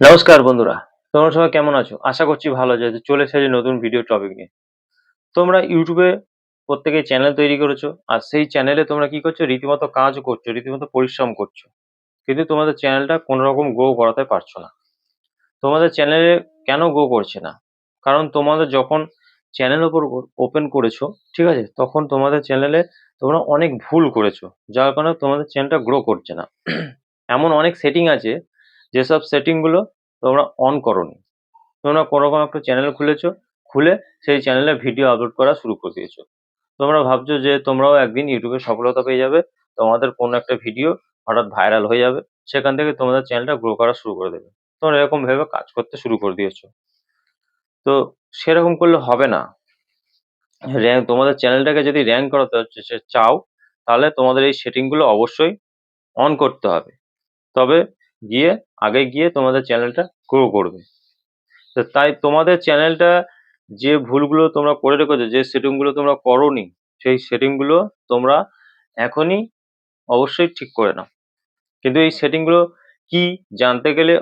নমস্কার বন্ধুরা, তোমরা সবাই কেমন আছো? আশা করছি ভালো আছো। চলে এসেছি নতুন ভিডিও টপিক নিয়ে। তোমরা ইউটিউবে প্রত্যেকেই চ্যানেল তৈরি করেছো, আর সেই চ্যানেলে তোমরা কি করছো? রীতিমতো কাজও করছো, রীতিমতো পরিশ্রম করছো, কিন্তু তোমাদের চ্যানেলটা কোনো রকম গ্রো করাতে পারছো না। তোমাদের চ্যানেলে কেন গ্রো করছে না? কারণ তোমাদের যখন চ্যানেল ওপেন করেছো, ঠিক আছে, তখন তোমাদের চ্যানেলে তোমরা অনেক ভুল করেছো, যার কারণে তোমাদের চ্যানেলটা গ্রো করছে না। এমন অনেক সেটিং আছে, যেসব সেটিংগুলো তোমরা অন করোনি। তোমরা কোনোরকম একটা চ্যানেল খুলেছো, খুলে সেই চ্যানেলে ভিডিও আপলোড করা শুরু করে দিয়েছো। তোমরা ভাবছো যে তোমরাও একদিন ইউটিউবে সফলতা পেয়ে যাবে, তোমাদের কোনো একটা ভিডিও হঠাৎ ভাইরাল হয়ে যাবে, সেখান থেকে তোমাদের চ্যানেলটা গ্রো করা শুরু করে দেবে। তোমরা এরকম ভেবে কাজ করতে শুরু করে দিয়েছো। তো সেরকম করলে হবে না। তোমাদের চ্যানেলটাকে যদি র্যাঙ্ক করাতে চাও, তাহলে তোমাদের এই সেটিংগুলো অবশ্যই অন করতে হবে। তবে গিয়ে আগে গিয়ে তোমাদের চ্যানেলটা গ্রো করবে। তো তাই তোমাদের চ্যানেলটা, যে ভুলগুলো তোমরা করে রেখেছো, যে সেটিংগুলো তোমরা করোনি, সেই সেটিংগুলো তোমরা এখনই অবশ্যই ঠিক করে নাও। কিন্তু এই সেটিংগুলো কি জানতে গেলে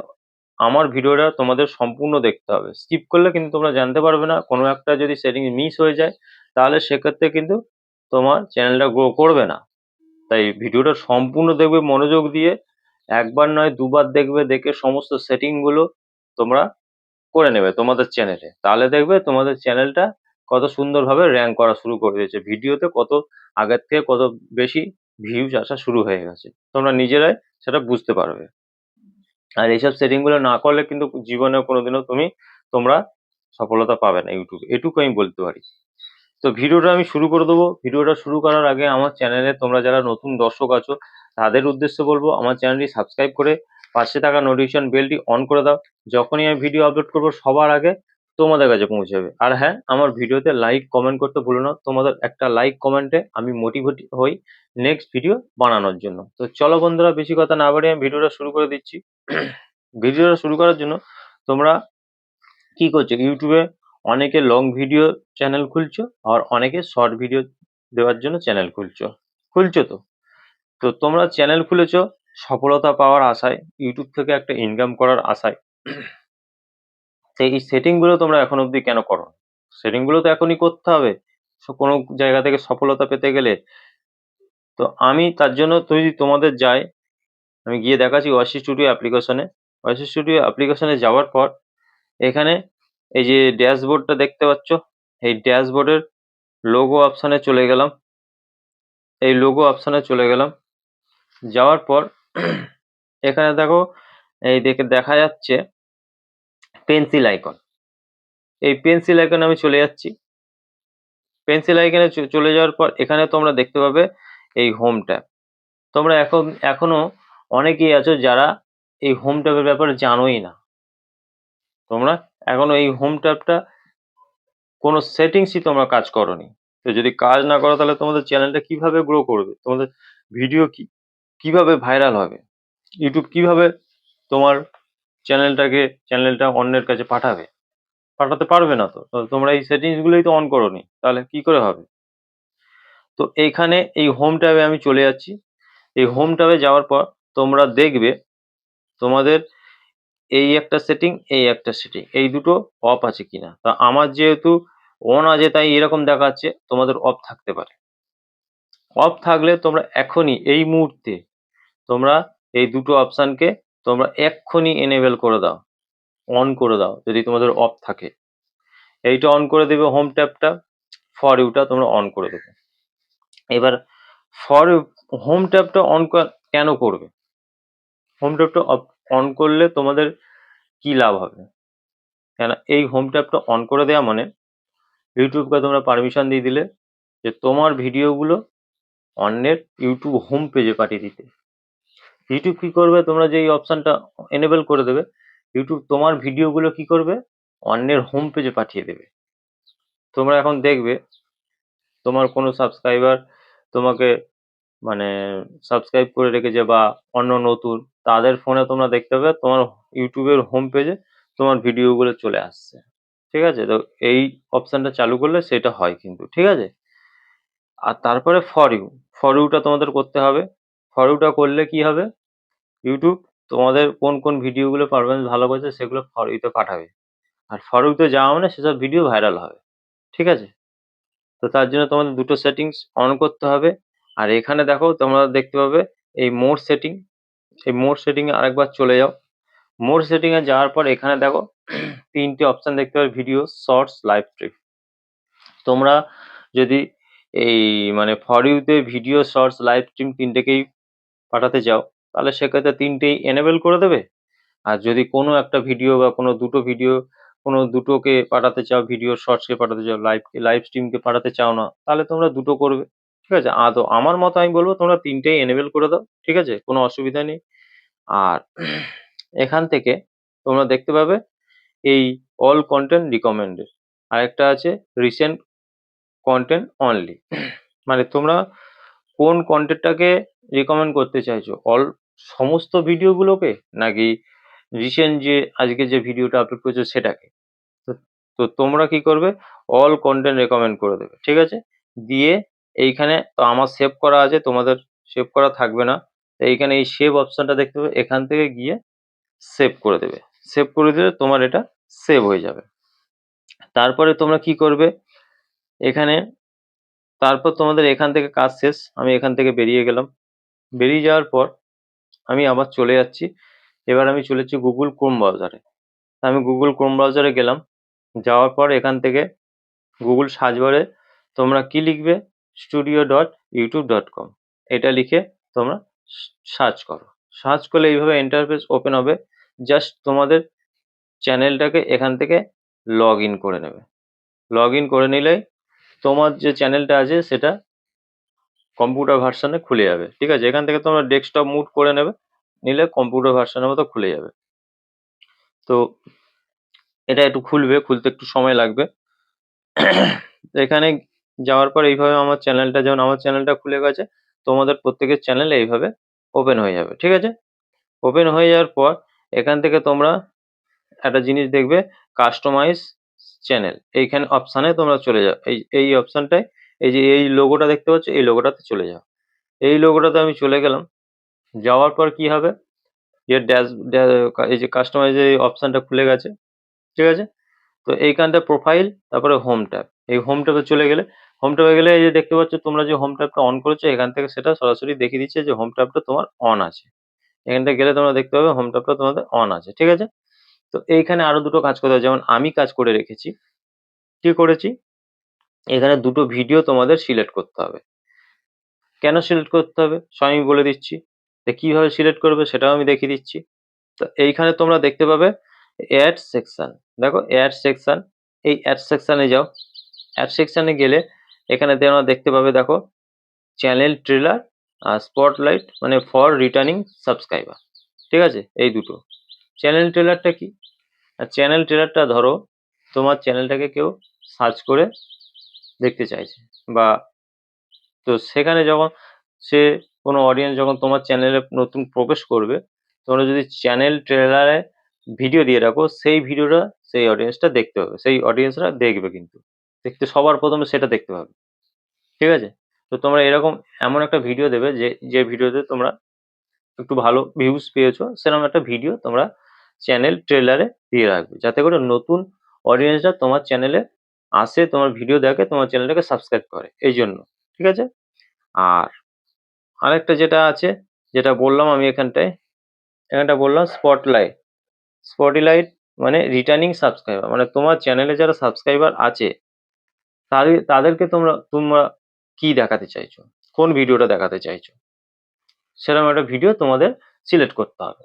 আমার ভিডিওটা তোমাদের সম্পূর্ণ দেখতে হবে। স্কিপ করলে কিন্তু তোমরা জানতে পারবে না। কোনো একটা যদি সেটিং মিস হয়ে যায়, তাহলে সেক্ষেত্রে কিন্তু তোমার চ্যানেলটা গ্রো করবে না। তাই ভিডিওটা সম্পূর্ণ দেখবে মনোযোগ দিয়ে। একবার নয় দুবার দেখবে, দেখে সমস্ত সেটিংগুলো তোমরা করে নেবে তোমাদের চ্যানেলে। তাহলে দেখবে তোমাদের চ্যানেলটা কত সুন্দরভাবে র্যাঙ্ক করা শুরু করে দিয়েছে। ভিডিওতে কত আগের থেকে কত বেশি ভিউজ আসা শুরু হয়ে গেছে। তোমরা নিজেরাই সেটা বুঝতে পারবে। আর এইসব সেটিংগুলো না করলে কিন্তু জীবনে কোনোদিনও তোমরা সফলতা পাবে না ইউটিউবে, এটুকু আমি বলতে পারি। তো ভিডিওটা আমি শুরু করে দেবো। ভিডিওটা শুরু করার আগে আমার চ্যানেলে তোমরা যারা নতুন দর্শক আছো, তাদের উদ্দেশ্যে বলবো আমার চ্যানেলটি সাবস্ক্রাইব করে পাশে থাকা নোটিফিকেশন বেলটি অন করে দাও। যখনই আমি ভিডিও আপলোড করবো সবার আগে তোমাদের কাছে পৌঁছাবে। আর হ্যাঁ, আমার ভিডিওতে লাইক কমেন্ট করতে ভুলো না। তোমাদের একটা লাইক কমেন্টে আমি মোটিভেট হই নেক্সট ভিডিও বানানোর জন্য। তো চলো বন্ধুরা, বেশি কথা না বাড়িয়ে আমি ভিডিওটা শুরু করে দিচ্ছি। ভিডিওটা শুরু করার জন্য তোমরা কি করছো? ইউটিউবে অনেকে লং ভিডিও চ্যানেল খুলছো, আর অনেকে শর্ট ভিডিও দেওয়ার জন্য চ্যানেল খুলছো। তো তো তোমরা চ্যানেল খুলেছো সফলতা পাওয়ার আশায়, ইউটিউব থেকে একটা ইনকাম করার আশায়। সেই সেটিং গুলো তোমরা এখন অবধি কেন করো? সেটিং গুলো তো এখনই করতে হবে কোনো জায়গা থেকে সফলতা পেতে গেলে। তো আমি তার জন্য যদি তোমাদের যাই, আমি গিয়ে দেখাচ্ছি ওয়াসি স্টুডিও অ্যাপ্লিকেশনে। ওয়াসি স্টুডিও অ্যাপ্লিকেশনে যাওয়ার পর এখানে এই যে ড্যাশবোর্ডটা দেখতে পাচ্ছ, এই ড্যাশবোর্ডের লোগো অপশনে চলে গেলাম। এই লোগো অপশনে চলে গেলাম, যাওয়ার পর এখানে দেখো, এই দেখা যাচ্ছে পেন্সিল আইকন। এই পেন্সিল আইকনে আমি চলে যাচ্ছি। পেন্সিল আইকনে চলে যাওয়ার পর এখানে তোমরা দেখতে পাবে এই হোম ট্যাব। তোমরা এখনো অনেকেই আছো যারা এই হোম ট্যাবের ব্যাপারে জানোই না। তোমরা এখনো এই হোম ট্যাবটা কোনো সেটিংসই তোমরা কাজ করোনি। তো যদি কাজ না করো, তাহলে তোমাদের চ্যানেলটা কিভাবে গ্রো করবে? তোমাদের ভিডিও কিভাবে ভাইরাল হবে? ইউটিউব কিভাবে তোমার চ্যানেলটা অন্যের কাছে পাঠাতে পারবে না। তো তোমরা এই সেটিংস গুলোই তো অন করোনি, তাহলে কি করে হবে? তো এইখানে এই হোম ট্যাবে আমি চলে যাচ্ছি। এই হোম ট্যাবে যাওয়ার পর তোমরা দেখবে তোমাদের এই একটা সেটিং, এই একটা সেটিং, এই দুটো অফ আছে কিনা। তা আমার যেহেতু অন আছে, তাই এরকম দেখাচ্ছে। তোমাদের অফ থাকতে পারে। অফ থাকলে তোমরা এখনই এই মুহূর্তে তোমরা এই দুটো অপশনকে তোমরা এক্ষুনি এনেবল করে দাও, অন করে দাও। যদি তোমাদের অফ থাকে, এইটা অন করে দেবে। হোম ট্যাবটা, ফর ইউটা তোমরা অন করে দেবে। এবার ফর হোম ট্যাবটা অন কেন করবে? হোম ট্যাবটা অন করলে তোমাদের কি লাভ হবে? কেন এই হোম ট্যাবটা অন করে দেওয়া মানে ইউটিউবকে তোমরা পারমিশন দিয়ে দিলে যে তোমার ভিডিওগুলো অন্যের ইউটিউব হোম পেজে পাঠিয়ে দিতে। ইউটিউব কি করবে? তোমরা যে এই অপশনটা এনেবল করে দেবে, ইউটিউব তোমার ভিডিওগুলো কি করবে? অন্যের হোম পেজে পাঠিয়ে দেবে। তোমরা এখন দেখবে তোমার কোনো সাবস্ক্রাইবার তোমাকে মানে সাবস্ক্রাইব করে রেখেছে, বা অন্য নতুন, তাদের ফোনে তোমরা দেখতে পাবে তোমার ইউটিউবের হোম পেজে তোমার ভিডিওগুলো চলে আসছে। ঠিক আছে? তো এই অপশনটা চালু করলে সেটা হয় কিন্তু, ঠিক আছে? আর তারপরে ফর ইউটা তোমাদের করতে হবে। ফর ইউটা করলে কি হবে? ইউটিউব তোমাদের কোন কোন ভিডিওগুলো পারফরমেন্স ভালো করছে সেগুলো ফর ইউতে পাঠাবে। আর ফর ইউতে যাওয়া মানে সেসব ভিডিও ভাইরাল হবে। ঠিক আছে? তো তার জন্য তোমাদের দুটো সেটিংস অন করতে হবে। আর এখানে দেখো তোমরা দেখতে পাবে এই মোর সেটিং, এই মোর সেটিং এ আরেকবার চলে যাও। মোর সেটিং এ যাওয়ার পর এখানে দেখো তিনটে অপশন দেখতে পাবে, ভিডিও, শর্টস, লাইভ স্ট্রিম। তোমরা যদি এই মানে ফর ইউতে ভিডিও, শর্টস, লাইভ স্ট্রিম তিনটেকেই পাঠাতে চাও তাহলে সেক্ষেত্রে তিনটেই এনেবল করে দেবে। আর যদি কোনো একটা ভিডিও বা কোনো দুটো ভিডিও, কোনো দুটোকে পাঠাতে চাও, ভিডিও শর্টসকে পাঠাতে চাও, লাইভ স্ট্রিমকে পাঠাতে চাও না, তাহলে তোমরা দুটো করবে। ঠিক আছে? আদৌ আমার মত আমি বলবো তোমরা তিনটেই এনেবল করে দাও। ঠিক আছে? কোনো অসুবিধা নেই। আর এখান থেকে তোমরা দেখতে পাবে এই অল কন্টেন্ট রিকমেন্ডেড, আরেকটা আছে রিসেন্ট কন্টেন্ট অনলি। মানে তোমরা কোন কন্টেন্টটাকে রিকমেন্ড করতে চাইছো, সমস্ত ভিডিওগুলোকে নাকি রিসেন্ট যে আজকে যে ভিডিওটা আপলোড করেছো সেটাকে। তো তো তোমরা কি করবে, অল কন্টেন্ট রেকমেন্ড করে দেবে। ঠিক আছে? দিয়ে এইখানে তো আমার সেভ করা আছে, তোমাদের সেভ করা থাকবে না। তো এইখানে এই সেভ অপশনটা দেখতে পাবে, এখান থেকে গিয়ে সেভ করে দেবে। সেভ করে দিলে তোমার এটা সেভ হয়ে যাবে। তারপরে তোমরা কি করবে, এখানে তারপর তোমাদের এখান থেকে কাজ শেষ। আমি এখান থেকে বেরিয়ে গেলাম। বেরিয়ে যাওয়ার পর আমি আবার চলে যাচ্ছি। এবার আমি চলে যাচ্ছি গুগল ক্রোম ব্রাউজারে। আমি গুগল ক্রোম ব্রাউজারে গেলাম। যাওয়ার পর এখান থেকে গুগল সার্চ বারে তোমরা কি লিখবে, studio.youtube.com, এটা লিখে তোমরা সার্চ করো। সার্চ করলে এইভাবে ইন্টারফেস ওপেন হবে। জাস্ট তোমাদের চ্যানেলটাকে এখান থেকে লগ ইন করে নেবে। লগ ইন করে নিলেই তোমার যে চ্যানেলটা আছে সেটা কম্পিউটার ভার্সনে খুলে যাবে। ঠিক আছে? এখান থেকে তোমরা ডেস্কটপ মুড করে নেবে, নিলে কম্পিউটার ভার্সনের মতো খুলে যাবে। তো এটা একটু খুলবে, খুলতে একটু সময় লাগবে। এখানে যাওয়ার পর এইভাবে আমার চ্যানেলটা, যেমন আমার চ্যানেলটা খুলে গেছে, তোমাদের প্রত্যেকের চ্যানেল এইভাবে ওপেন হয়ে যাবে। ঠিক আছে? ওপেন হয়ে যাওয়ার পর এখান থেকে তোমরা একটা জিনিস দেখবে, কাস্টমাইজ চ্যানেল, এইখানে অপশানে তোমরা চলে যাও। এই অপশানটায় এই যে এই লোগোটা দেখতে পাচ্ছ, এই লোগোটাতে চলে যাও। এই লোগোটাতে আমি চলে গেলাম। যাওয়ার পর কি হবে, যে এই যে কাস্টমাইজ এই অপশানটা খুলে গেছে। ঠিক আছে? তো এইখানটা প্রোফাইল, তারপরে হোম ট্যাব। এই হোম ট্যাবে চলে গেলে, হোম ট্যাবে গেলে এই যে দেখতে পাচ্ছ তোমরা যে হোম ট্যাবটা অন করেছো, এখান থেকে সেটা সরাসরি দেখিয়ে দিচ্ছে যে হোম ট্যাবটা তোমার অন আছে। এখানটা গেলে তোমরা দেখতে পাবে হোম ট্যাবটা তোমাদের অন আছে। ঠিক আছে? তো এইখানে আরো দুটো কাজ করতে হবে, যেমন আমি কাজ করে রেখেছি। কি করেছি, এখানে দুটো ভিডিও তোমাদের সিলেক্ট করতে হবে। কেন সিলেক্ট করতে হবে আমি বলে দিচ্ছি। তো কিভাবে সিলেক্ট করবে সেটাও আমি দেখিয়ে দিচ্ছি। তো এইখানে তোমরা দেখতে পাবে অ্যাড সেকশন। দেখো অ্যাড সেকশন, এই অ্যাড সেকশনে যাও। অ্যাড সেকশনে গেলে এখানে তোমরা দেখতে পাবে, দেখো চ্যানেল ট্রেলার আর স্পটলাইট, মানে ফর রিটার্নিং সাবস্ক্রাইবার। ঠিক আছে? এই দুটো। চ্যানেল ট্রেলারটা কি, আর চ্যানেল ট্রেলারটা ধরো তোমার চ্যানেলটাকে কেউ সার্চ করে দেখতে চাইছে, বা তো সেখানে যখন সে কোনো অডিয়েন্স যখন তোমার চ্যানেলে নতুন প্রবেশ করবে, তোমরা যদি চ্যানেল ট্রেলারে ভিডিও দিয়ে রাখো, সেই ভিডিওটা সেই অডিয়েন্সটা দেখতে পাবে, সেই অডিয়েন্সরা দেখবে, কিন্তু দেখতে সবার প্রথমে সেটা দেখতে পাবে। ঠিক আছে? তো তোমরা এরকম এমন একটা ভিডিও দেবে যে যে ভিডিওতে তোমরা একটু ভালো ভিউজ পেয়েছো, সেরকম একটা ভিডিও তোমরা চ্যানেল ট্রেলারে দিয়ে রাখবে, যাতে করে নতুন অডিয়েন্সরা তোমার চ্যানেলে আসে, তোমার ভিডিও দেখে, তোমার চ্যানেলটাকে সাবস্ক্রাইব করে, এই জন্য। ঠিক আছে? আর আরেকটা যেটা আছে, যেটা বললাম আমি এখানটা বললাম স্পটলাইট। স্পটলাইট মানে রিটার্নিং সাবস্ক্রাইবার, মানে তোমার চ্যানেলে যারা সাবস্ক্রাইবার আছে তাদেরকে তোমরা তোমরা কি দেখাতে চাইছো, কোন ভিডিওটা দেখাতে চাইছো, সেরকম একটা ভিডিও তোমাদের সিলেক্ট করতে হবে।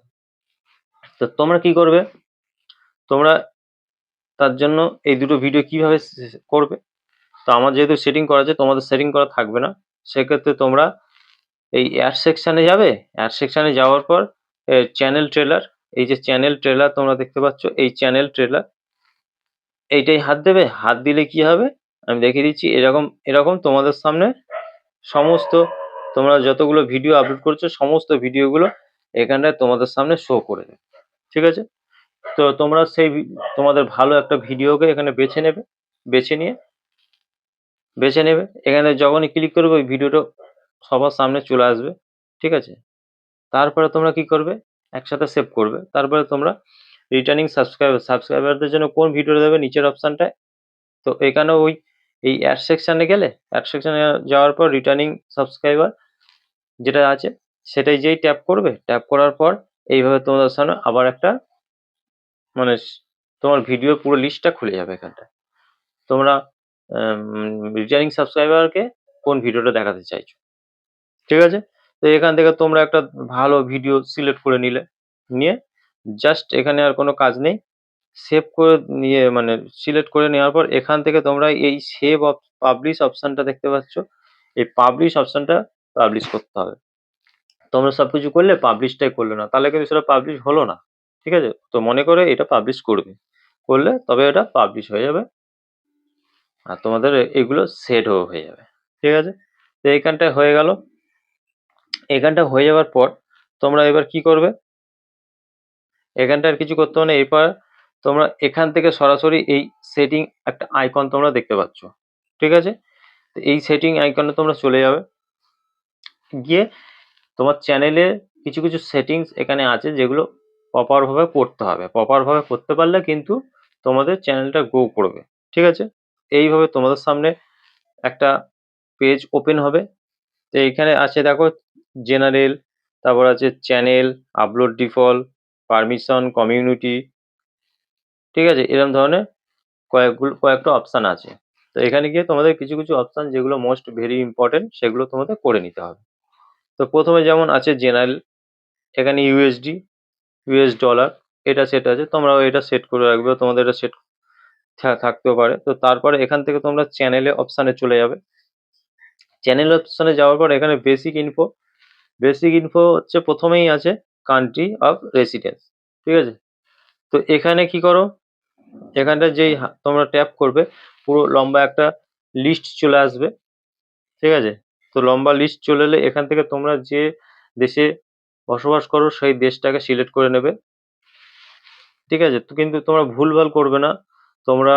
তো তোমরা কি করবে, তোমরা তার জন্য এই দুটো ভিডিও কিভাবে করবে, তো আমার যেহেতু সেটিং করা আছে, তোমাদের সেটিং করা থাকবে না। সেক্ষেত্রে তোমরা এই অ্যাড সেকশনে যাবে। অ্যাড সেকশনে যাওয়ার পর চ্যানেল ট্রেলার, এই যে চ্যানেল ট্রেলার তোমরা দেখতে পাচ্ছ, এই চ্যানেল ট্রেলার এইটাই হাত দেবে। হাত দিলে কি হবে আমি দেখিয়ে দিচ্ছি। এরকম এরকম তোমাদের সামনে সমস্ত, তোমরা যতগুলো ভিডিও আপলোড করছো সমস্ত ভিডিওগুলো এখানটায় তোমাদের সামনে শো করে দেবে। ঠিক আছে? তো তোমরা সেই তোমাদের ভালো একটা ভিডিওকে এখানে বেছে নেবে। এখানে যখনই ক্লিক করবে ওই ভিডিওটা সবার সামনে চলে আসবে। ঠিক আছে? তারপরে তোমরা কি করবে, একসাথে সেভ করবে। তারপরে তোমরা রিটার্নিং সাবস্ক্রাইবারদের জন্য কোন ভিডিওটা দেবে নিচের অপশনটায়। তো এখানেও ওই এই অ্যাড সেকশনে গেলে অ্যাড সেকশনে যাওয়ার পর রিটার্নিং সাবস্ক্রাইবার যেটা আছে সেটাই যেই ট্যাপ করবে, ট্যাপ করার পর এইভাবে তোমাদের সামনে আবার একটা মানে তোমার ভিডিও পুরো লিস্টটা খুলে যাবে এখানটায়। তোমরা রিটার্নিং সাবস্ক্রাইবারকে কোন ভিডিওটা দেখাতে চাইছো, ঠিক আছে? তো এখান থেকে তোমরা একটা ভালো ভিডিও সিলেক্ট করে নিলে, নিয়ে জাস্ট এখানে আর কোনো কাজ নেই, সেভ করে নিয়ে মানে সিলেক্ট করে নেওয়ার পর এখান থেকে তোমরা এই সেভ পাবলিশ অপশনটা দেখতে পাচ্ছ, এই পাবলিশ অপশনটা পাবলিশ করতে হবে। তোমরা সবকিছু করলে পাবলিশটাই করলে না, তাহলে কিন্তু সেটা পাবলিশ হলো না, ঠিক আছে? তো মনে করে এটা পাবলিশ করবে, করলে তবে এটা পাবলিশ হয়ে যাবে আর তোমাদের এগুলো সেটও হয়ে যাবে, ঠিক আছে? তো এইখানটায় হয়ে গেল। এখানটা হয়ে যাওয়ার পর তোমরা এবার কি করবে, এখানটা আর কিছু করতে হবে না। এরপর তোমরা এখান থেকে সরাসরি এই সেটিং একটা আইকন তোমরা দেখতে পাচ্ছ, ঠিক আছে? তো এই সেটিং আইকনে তোমরা চলে যাবে, গিয়ে তোমার চ্যানেলে কিছু কিছু সেটিংস এখানে আছে যেগুলো প্রপার ভাবে করতে হবে। প্রপার ভাবে করতে পারলে কিন্তু তোমাদের চ্যানেলটা গ্রো করবে, ঠিক আছে? এইভাবে তোমাদের সামনে একটা পেজ ওপেন হবে। তো এখানে আছে দেখো জেনারেল, তারপর আছে channel, upload default, permission, community, ঠিক আছে? এরকম ধরনের কয়েকটা অপশন আছে। তো এখানে গিয়ে তোমাদের কিছু কিছু অপশন যেগুলো মোস্ট ভেরি ইম্পর্টেন্ট সেগুলো তোমাদের করে নিতে হবে। তো প্রথমে যেমন আছে জেনারেল, এখানে ইউএসডি, ইউএস ডলার, এটা সেট আছে, তোমরাও এটা সেট করে রাখবে, তোমাদের এটা সেট থাকতেও পারে। তো তারপরে এখান থেকে তোমরা চ্যানেলে অপশানে চলে যাবে। চ্যানেল অপশানে যাওয়ার পর এখানে বেসিক ইনফো, বেসিক ইনফো হচ্ছে প্রথমেই আছে কান্ট্রি অফ রেসিডেন্স, ঠিক আছে? তো এখানে কি করো, এখানটা যেই তোমরা ট্যাপ করবে পুরো লম্বা একটা লিস্ট চলে আসবে, ঠিক আছে? তো লম্বা লিস্ট চলে এলে এখান থেকে তোমরা যে দেশে বসবাস করো সেই দেশটাকে সিলেক্ট করে নেবে, ঠিক আছে? তো কিন্তু তোমরা ভুলভাল করবে না। তোমরা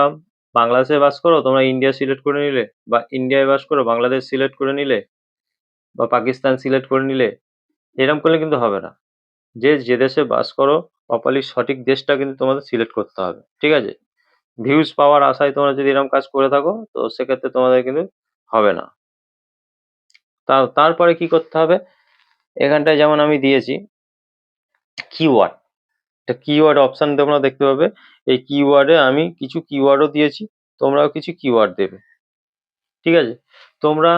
বাংলাদেশে বাস করো, তোমরা ইন্ডিয়া সিলেক্ট করে নিলে, বা ইন্ডিয়ায় বাস করো বাংলাদেশ সিলেক্ট করে নিলে, বা পাকিস্তান সিলেক্ট করে নিলে, এরকম করলে কিন্তু হবে না। যে দেশে বাস করো প্রপারলি সঠিক দেশটা কিন্তু তোমাদের সিলেক্ট করতে হবে, ঠিক আছে? ভিউজ পাওয়ার আশায় তোমরা যদি এরকম কাজ করে থাকো তো সেক্ষেত্রে তোমাদের কিন্তু হবে না। তারপরে কি করতে হবে, এখানটায় যেমন আমি দিয়েছি কিওয়ার্ড, একটা কিওয়ার্ড অপশন তোমরা দেখতে পাবে। এই কিওয়ার্ডে আমি কিছু কিওয়ার্ডও দিয়েছি, তোমরাও কিছু কিওয়ার্ড দেবে, ঠিক আছে? তোমরা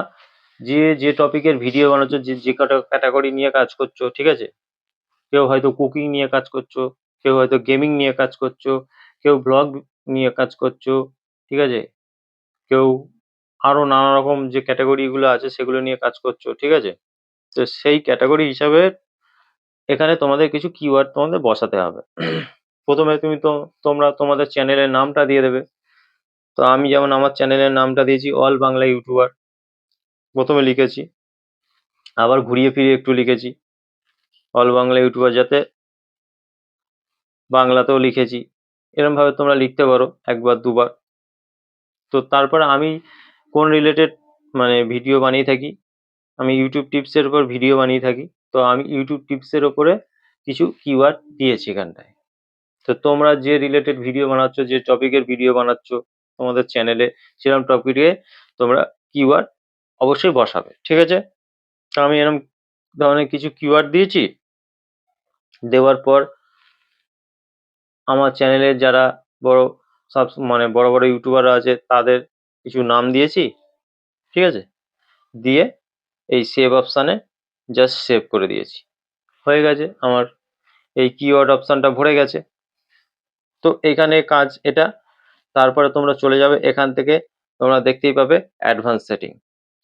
যে টপিকের ভিডিও বানাচ্ছো, যে ক্যাটাগরি নিয়ে কাজ করছো, ঠিক আছে? কেউ হয়তো কুকিং নিয়ে কাজ করছো, কেউ হয়তো গেমিং নিয়ে কাজ করছো, কেউ ব্লগ নিয়ে কাজ করছো, ঠিক আছে? কেউ আরো নানা রকম যে ক্যাটাগরি গুলো আছে সেগুলো নিয়ে কাজ করছো, ঠিক আছে? তো সেই ক্যাটাগরি হিসাবে এখানে তোমাদের কিছু কিওয়ার্ড তোমাদের বসাতে হবে। প্রথমে তোমরা তোমাদের চ্যানেলের নামটা দিয়ে দেবে। তো আমি যেমন আমার চ্যানেলের নামটা দিয়েছি অল বাংলা ইউটিউবার, প্রথমে লিখেছি, আবার ঘুরিয়ে ফিরিয়ে একটু লিখেছি অল বাংলা ইউটিউবার, যাতে বাংলাতেও লিখেছি। এরকম ভাবে তোমরা লিখতে পারো একবার দুবার। তো তারপরে আমি কোন রিলেটেড মানে ভিডিও বানিয়ে থাকি, আমি ইউটিউব টিপসের উপর ভিডিও বানিয়ে থাকি। তো আমি ইউটিউব টিপসের ওপরে কিছু কিওয়ার্ড দিয়েছি এখানটায়। তো তোমরা যে রিলেটেড ভিডিও বানাচ্ছ, যে টপিকের ভিডিও বানাচ্ছ তোমাদের চ্যানেলে, সেরকম টপিকে তোমরা কিওয়ার্ড অবশ্যই বসাবে, ঠিক আছে? তো আমি এরকম ধরনের কিছু কিওয়ার্ড দিয়েছি, দেওয়ার পর আমার চ্যানেলের যারা বড় সব মানে বড় বড় ইউটিউবাররা আছে তাদের কিছু নাম দিয়েছি, ঠিক আছে? দিয়ে এই সেভ অপশানে জাস্ট সেভ করে দিয়েছি, হয়ে গেছে আমার এই কিওয়ার্ড অপশানটা ভরে গেছে। তো এখানে কাজ এটা। তারপরে তোমরা চলে যাবে এখান থেকে, তোমরা দেখতেই পাবে অ্যাডভান্স সেটিং।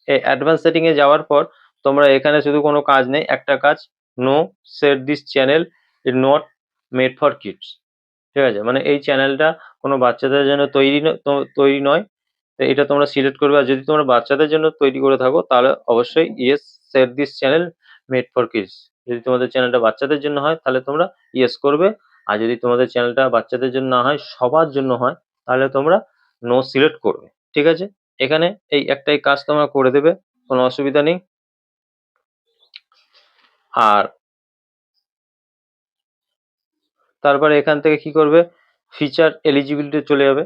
এই অ্যাডভান্স সেটিং এ যাওয়ার পর তোমরা এখানে শুধু কোনো কাজ নেই, একটা কাজ, no set this channel is not made for kids, ঠিক আছে? মানে এই চ্যানেলটা কোনো বাচ্চাদের জন্য তৈরি নয়। তো এটা তোমরা সিলেক্ট করবে, আর যদি তোমরা বাচ্চাদের জন্য তৈরি করে থাকো তাহলে অবশ্যই yes set this channel made for kids. যদি তোমাদের চ্যানেলটা বাচ্চাদের জন্য হয় তাহলে তোমরা ইয়েস করবে, আর যদি তোমাদের চ্যানেলটা বাচ্চাদের জন্য না হয় সবার জন্য হয় তাহলে তোমরা নো সিলেক্ট করবে, ঠিক আছে? এখানে এই একটাই কাজ তোমরা করে দেবে, কোনো অসুবিধা নেই। আর তারপরে এখান থেকে কি করবে, ফিচার এলিজিবিলিটি চলে যাবে।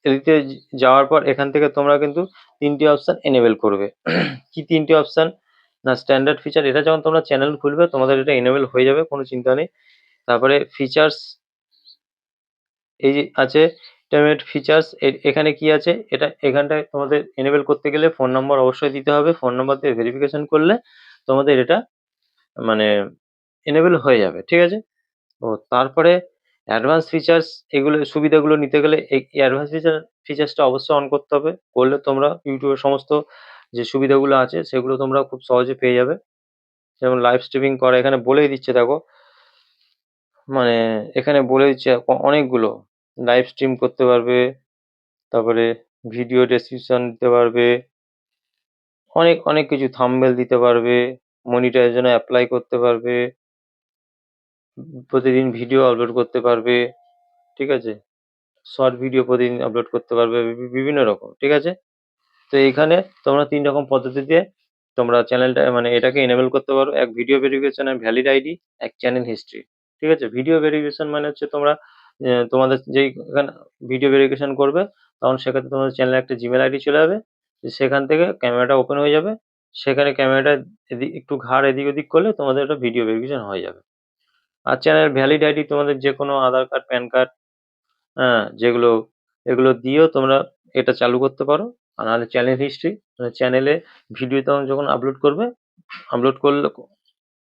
এদিকে যাওয়ার পর এখান থেকে তোমরা কিন্তু 3টে অপশন এনেবল করবে। কি 3টে অপশন না, স্ট্যান্ডার্ড ফিচার, এটা যখন তোমরা চ্যানেল খুলবে তোমাদের এটা এনেবল হয়ে যাবে, কোনো চিন্তা নেই। তারপরে ফিচার্স, এই যে আছে টেমেট ফিচার্স, এখানে কি আছে, এটা এখানটায় তোমাদের এনেবল করতে গেলে ফোন নম্বর অবশ্যই দিতে হবে। ফোন নম্বর দিয়ে ভেরিফিকেশন করলে তোমাদের এটা মানে এনেবল হয়ে যাবে, ঠিক আছে। ও তারপরে অ্যাডভান্স ফিচার্স, এগুলো সুবিধাগুলো নিতে গেলে এই অ্যাডভান্স ফিচার্সটা অবশ্যই অন করতে হবে। করলে তোমরা ইউটিউবের সমস্ত যে সুবিধাগুলো আছে সেগুলো তোমরা খুব সহজে পেয়ে যাবে। যেমন লাইভ স্ট্রিমিং করা, এখানে বলেই দিচ্ছে দেখো, মানে এখানে বলে দিচ্ছে অনেকগুলো লাইভ স্ট্রিম করতে পারবে, তারপরে ভিডিও ডেসক্রিপশন দিতে পারবে, অনেক অনেক কিছু, থাম্বনেল দিতে পারবে, মনিটাইজেশনে অ্যাপ্লাই করতে পারবে, প্রতিদিন ভিডিও আপলোড করতে পারবে, ঠিক আছে। শর্ট ভিডিও প্রতিদিন আপলোড করতে পারবে, বিভিন্ন রকম, ঠিক আছে। তো এখানে তোমরা 3 রকম পদ্ধতিতে তোমরা চ্যানেলটা মানে এটাকে এনেবল করতে পারো। এক ভিডিও ভেরিফিকেশন, এক ভ্যালিড আইডি, এক চ্যানেল হিস্ট্রি, ঠিক আছে। ভিডিও ভেরিফিকেশন মানে হচ্ছে তোমরা তোমাদের যেই এখানে ভিডিও ভেরিফিকেশন করবে তখন সেক্ষেত্রে তোমাদের চ্যানেলে একটা জিমেল আইডি চলে যাবে, সেখান থেকে ক্যামেরাটা ওপেন হয়ে যাবে, সেখানে ক্যামেরাটা একটু ঘাড় এদিক ওদিক করলে তোমাদের একটা ভিডিও ভেরিফিকেশন হয়ে যাবে। আর চ্যানেল ভ্যালিড আইডি তোমাদের যে কোনো আধার কার্ড, প্যান কার্ড, হ্যাঁ, যেগুলো এগুলো দিয়েও তোমরা এটা চালু করতে পারো। আর নাহলে চ্যানেল হিস্ট্রি, মানে চ্যানেলে ভিডিও তখন যখন আপলোড করবে, আপলোড করলে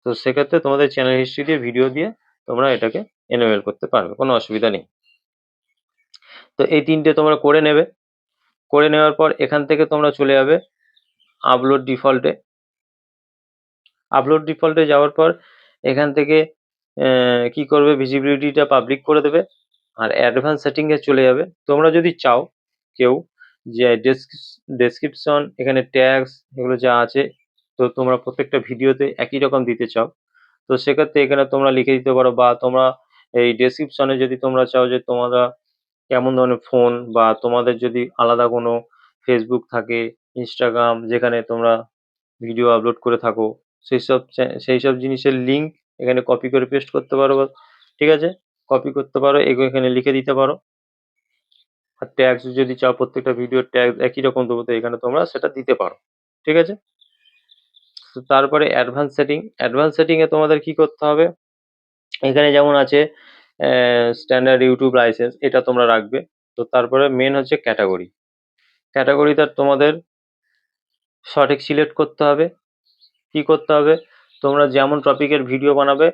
তো সেক্ষেত্রে তোমাদের চ্যানেল হিস্ট্রি দিয়ে ভিডিও দিয়ে তোমরা এটাকে এনেবল করতে পারবে, কোনো অসুবিধা নেই। তো এই 3টে তোমরা করে নেবে। করে নেওয়ার পর এখান থেকে তোমরা চলে যাবে আপলোড ডিফল্টে। আপলোড ডিফল্টে যাওয়ার পর এখান থেকে কি করবে, ভিজিবিলিটিটা পাবলিক করে দেবে আর অ্যাডভান্স সেটিংয়ে চলে যাবে। তোমরা যদি চাও কেউ যে ডেসক্রিপশন, এখানে ট্যাগস, এগুলো যা আছে, তো তোমরা প্রত্যেকটা ভিডিওতে একই রকম দিতে চাও, তো সেক্ষেত্রে এখানে তোমরা লিখে দিতে পারো। বা তোমরা এই ডেসক্রিপশনে যদি তোমরা চাও যে তোমরা কেমন ধরনের ফোন, বা তোমাদের যদি আলাদা কোনো ফেসবুক থাকে, ইনস্টাগ্রাম, যেখানে তোমরা ভিডিও আপলোড করে থাকো, সেই সব জিনিসের লিঙ্ক এখানে কপি করে পেস্ট করতে পারো, ঠিক আছে। কপি করতে পারো, এগুলো এখানে লিখে দিতে পারো। আর ট্যাগস যদি চাও প্রত্যেকটা ভিডিওর ট্যাগ একই রকম দেবো, তো এখানে তোমরা সেটা দিতে পারো, ঠিক আছে। তো তারপরে অ্যাডভান্স সেটিংয়ে তোমাদের কি করতে হবে, এখানে যেমন আছে স্ট্যান্ডার্ড ইউটিউব লাইসেন্স, এটা তোমরা রাখবে। তো তারপরে মেন হচ্ছে ক্যাটাগরিটা তোমাদের সঠিক সিলেক্ট করতে হবে। কি করতে হবে, তোমরা যেমন টপিকের ভিডিও বানাবে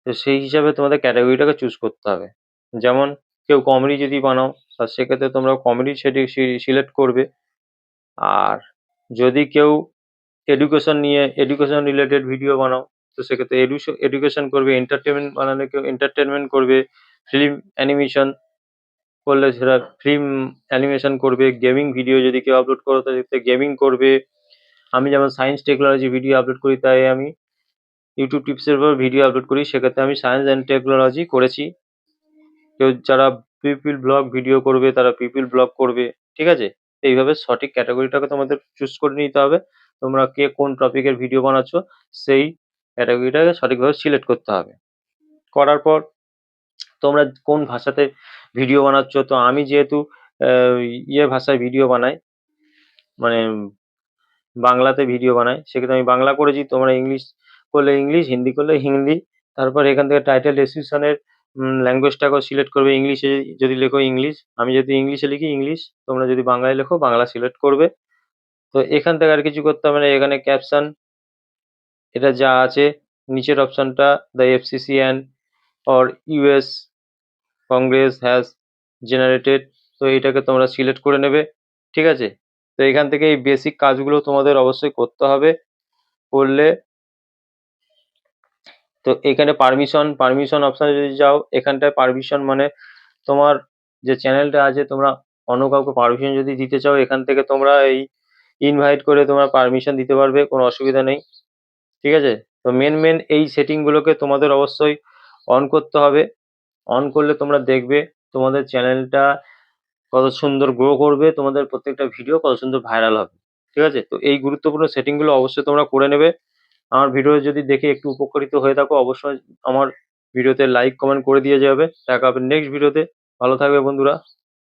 তো সেই হিসাবে তোমাদের ক্যাটাগরিটাকে চুজ করতে হবে। যেমন কেউ কমেডি যদি বানাও, আর সেক্ষেত্রে তোমরা কমেডি সেটি সিলেক্ট করবে। আর যদি কেউ এডুকেশন রিলেটেড ভিডিও বানাও, তো সেক্ষেত্রে এডুকেশন করবে। এন্টারটেনমেন্ট বানালে কেউ এন্টারটেনমেন্ট করবে। ফিল্ম অ্যানিমেশন করলে সেটা ফিল্ম অ্যানিমেশন করবে। গেমিং ভিডিও যদি কেউ আপলোড করো তো সেক্ষেত্রে গেমিং করবে। আমি যেমন সায়েন্স টেকনোলজি ভিডিও আপলোড করি, তাই আমি ইউটিউব টিপসের উপর ভিডিও আপলোড করি, সেক্ষেত্রে আমি সায়েন্স অ্যান্ড টেকনোলজি করেছি। কেউ যারা পিপল ব্লগ ভিডিও করবে তারা পিপল ব্লগ করবে, ঠিক আছে। এইভাবে সঠিক ক্যাটাগরিটাকে তোমাদের চুজ করে নিতে হবে। তোমরা কে কোন টপিকের ভিডিও বানাচ্ছ সেই ক্যাটাগরিটাকে সঠিকভাবে সিলেক্ট করতে হবে। করার পর তোমরা কোন ভাষাতে ভিডিও বানাচ্ছ, তো আমি যেহেতু ভাষায় ভিডিও বানাই, মানে বাংলাতে ভিডিও বানাই, সেক্ষেত্রে আমি বাংলা করেছি। তোমরা ইংলিশ করলে ইংলিশ, হিন্দি করলে হিন্দি। তারপর এখান থেকে টাইটেল ডেসক্রিপশনের ল্যাঙ্গুয়েজটাকেও সিলেক্ট করবে। ইংলিশে যদি লেখো ইংলিশ, আমি যদি ইংলিশে লিখি ইংলিশ, তোমরা যদি বাংলায় লেখো বাংলা সিলেক্ট করবে। তো এখান থেকে আর কিছু করতে হবে না। এখানে ক্যাপশন, এটা যা আছে নিচের অপশনটা, the FCC and or US Congress has generated, তো এইটাকে তোমরা সিলেক্ট করে নেবে, ঠিক আছে। তো এখান থেকে এই বেসিক কাজগুলো তোমাদের অবশ্যই করতে হবে। করলে তো এখানে পারমিশন অপশানে যদি যাও, এখানটায় পারমিশন মানে তোমার যে চ্যানেলটা আছে, তোমরা অন্য কাউকে পারমিশন যদি দিতে চাও, এখান থেকে তোমরা এই ইনভাইট করে তোমরা পারমিশন দিতে পারবে, কোনো অসুবিধা নেই, ঠিক আছে। তো মেন এই সেটিংগুলোকে তোমাদের অবশ্যই অন করতে হবে। অন করলে তোমরা দেখবে তোমাদের চ্যানেলটা কত সুন্দর গ্রো করবে, তোমাদের প্রত্যেকটা ভিডিও কত সুন্দর ভাইরাল হবে, ঠিক আছে। তো এই গুরুত্বপূর্ণ সেটিংগুলো অবশ্যই তোমরা করে নেবে। আমার ভিডিও যদি দেখে একটু উপকৃত হয়ে থাকো, অবশ্যই আমার ভিডিওতে লাইক কমেন্ট করে দিয়ে যাবে। দেখা হবে নেক্সট ভিডিওতে। ভালো থাকবে বন্ধুরা।